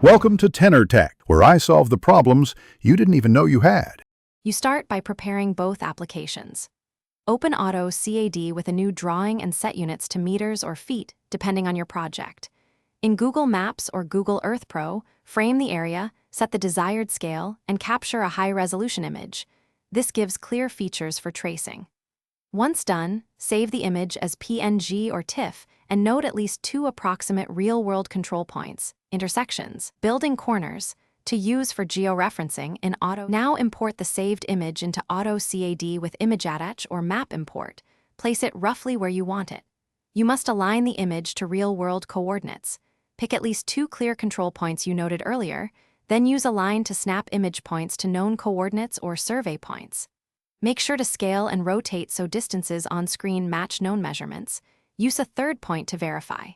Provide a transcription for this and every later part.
Welcome to Tenor Tech, where I solve the problems you didn't even know you had. You start by preparing both applications. Open Autocad with a new drawing and set units to meters or feet, depending on your project. In Google Maps or Google Earth Pro, frame the area, set the desired scale, and capture a high-resolution image. This gives clear features for tracing. Once done, save the image as PNG or TIFF and note at least 2 approximate real-world control points, intersections, building corners, to use for georeferencing in Auto. Now import the saved image into Autocad with Image Attach or Map Import. Place it roughly where you want it. You must align the image to real-world coordinates. Pick at least 2 clear control points you noted earlier, then use Align to snap image points to known coordinates or survey points. Make sure to scale and rotate so distances on screen match known measurements. Use a third point to verify.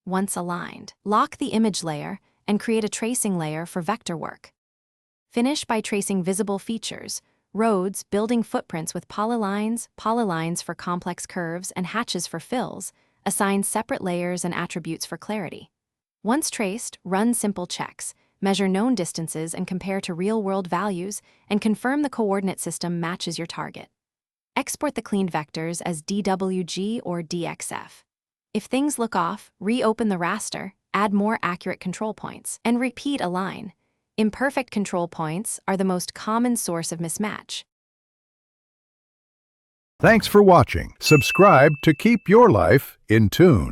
Once aligned, lock the image layer and create a tracing layer for vector work. Finish by tracing visible features, roads, building footprints with polylines for complex curves, and hatches for fills. Assign separate layers and attributes for clarity. Once traced, run simple checks. Measure known distances and compare to real-world values, and confirm the coordinate system matches your target. Export the cleaned vectors as DWG or DXF. If things look off, reopen the raster, add more accurate control points, and repeat align. Imperfect control points are the most common source of mismatch. Thanks for watching. Subscribe to keep your life in tune.